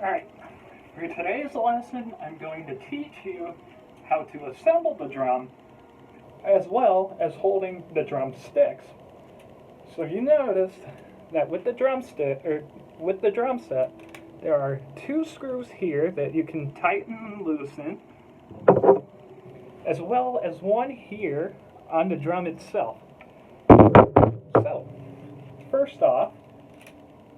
Alright, for today's lesson, I'm going to teach you how to assemble the drum as well as holding the drum sticks. So you noticed that with the with the drum set, there are two screws here that you can tighten and loosen, as well as one here on the drum itself. So, first off,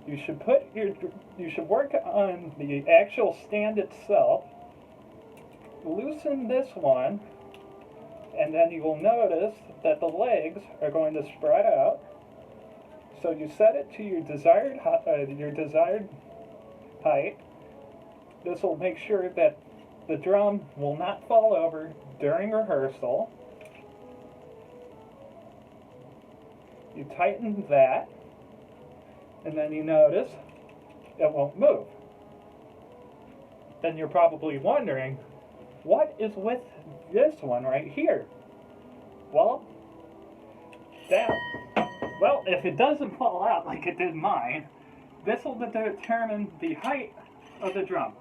you should work on the actual stand itself. Loosen this one, and then you will notice that the legs are going to spread out. So you set it to your desired height. This will make sure that the drum will not fall over during rehearsal. You tighten that, and then you notice it won't move. Then you're probably wondering, what is with this one right here? Well, if it doesn't fall out like it did mine, this will determine the height of the drum.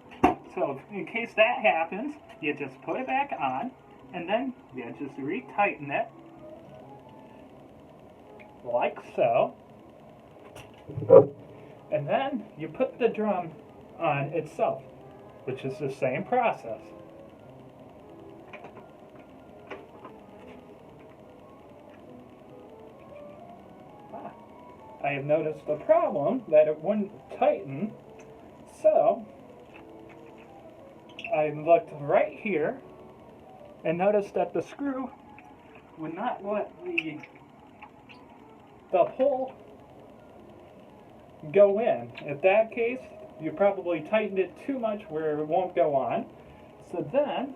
So in case that happens, you just put it back on, and then you just retighten it, like so. And then you put the drum on itself, which is the same process. I have noticed the problem that it wouldn't tighten, so I looked right here and noticed that the screw would not let the hole go in. In that case, you probably tightened it too much where it won't go on. So then,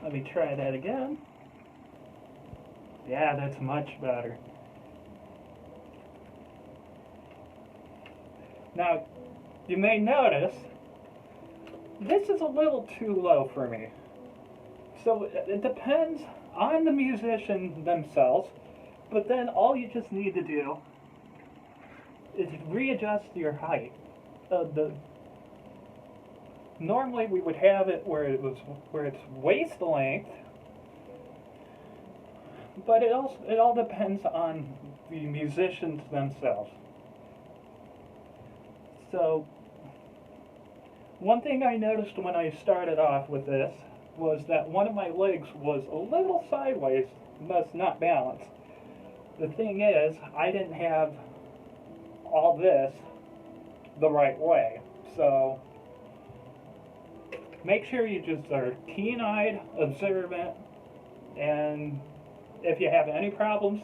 let me try that again. Yeah, that's much better. Now, you may notice, this is a little too low for me. So it depends on the musician themselves, but then all you just need to do is readjust your height. Normally we would have it where it's waist length, but it all depends on the musicians themselves. So one thing I noticed when I started off with this was that one of my legs was a little sideways, thus not balanced. The thing is, I didn't have all this the right way. So make sure you just are keen-eyed, observant, and if you have any problems,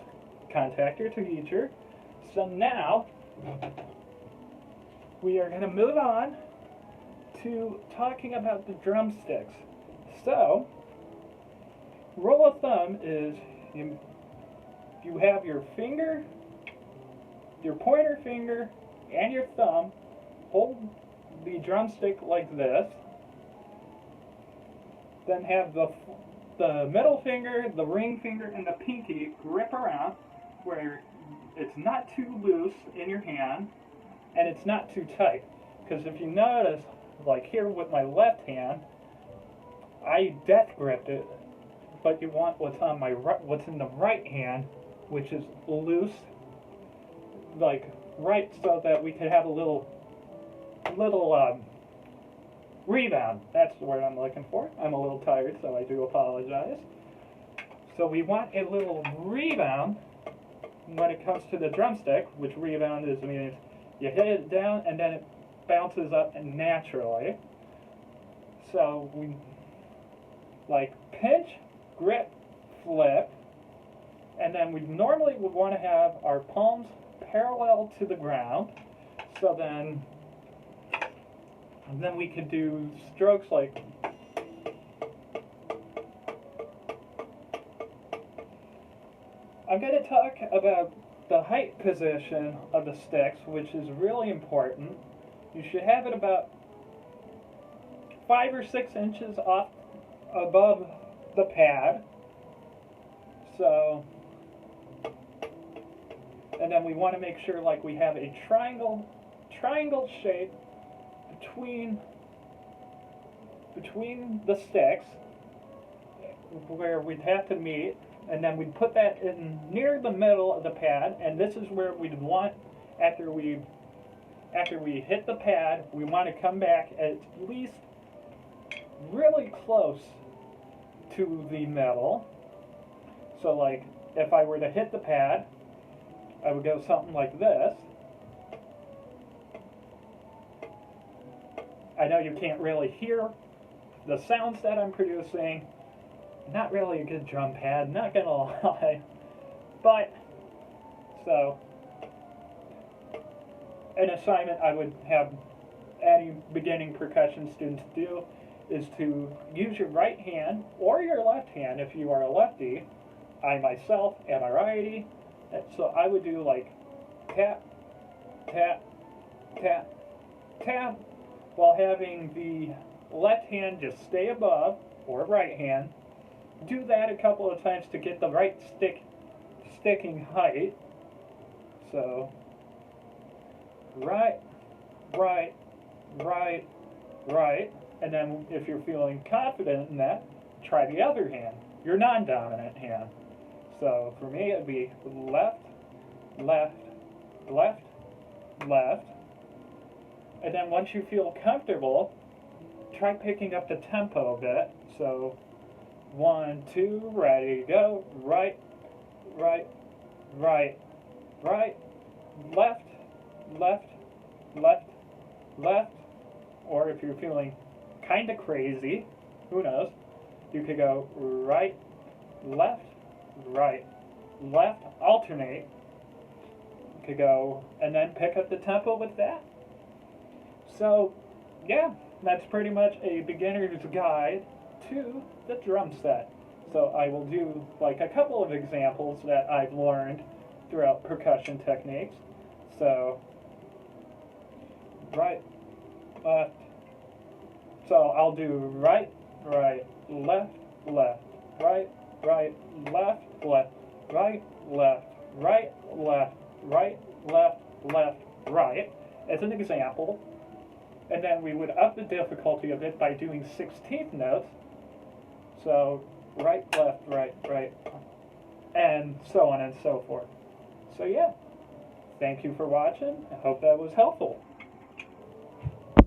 contact your teacher. So now we are going to move on to talking about the drumsticks. So, rule of thumb is you have your finger, your pointer finger, and your thumb hold the drumstick like this. Then have the middle finger, the ring finger, and the pinky grip around where it's not too loose in your hand and it's not too tight. Because if you notice, like here with my left hand, I death gripped it, but you want what's in the right hand, which is loose, like right, so that we could have a little rebound. That's the word I'm looking for. I'm a little tired, so I do apologize. So we want a little rebound when it comes to the drumstick, which rebound means you hit it down and then it bounces up naturally. So we like pinch, grip, flip, and then we normally would want to have our palms parallel to the ground. So then we could do strokes like I'm going to talk about the height position of the sticks, which is really important. You should have it about 5 or 6 inches off above the pad. So, and then we want to make sure like we have a triangle shape between the sticks where we'd have to meet, and then we'd put that in near the middle of the pad, and this is where we'd want, after we hit the pad, we want to come back at least really close to the metal. So like if I were to hit the pad, I would go something like this. I know you can't really hear the sounds that I'm producing. Not really a good drum pad, not gonna lie. But, so, an assignment I would have any beginning percussion students do is to use your right hand or your left hand if you are a lefty. I myself am a righty, so I would do like tap, tap, tap, tap, while having the left hand just stay above, or right hand. Do that a couple of times to get the right sticking height. So, right, right, right, right, and then if you're feeling confident in that, try the other hand, your non-dominant hand. So for me it'd be left, left, left, left, and then once you feel comfortable, try picking up the tempo a bit. So 1, 2, ready, go, right, right, right, right, left, left, left, left, or if you're feeling kind of crazy, who knows, you could go right, left, right, left, alternate. You could go and then pick up the tempo with that. So, yeah, that's pretty much a beginner's guide to the drum set. So I will do like a couple of examples that I've learned throughout percussion techniques. So, right, left. So I'll do right, right, left, left, right, right, left, left, right, left, right, left, right, left, left, right, as an example. And then we would up the difficulty of it by doing 16th notes. So right, left, right, right, and so on and so forth. So yeah, thank you for watching. I hope that was helpful.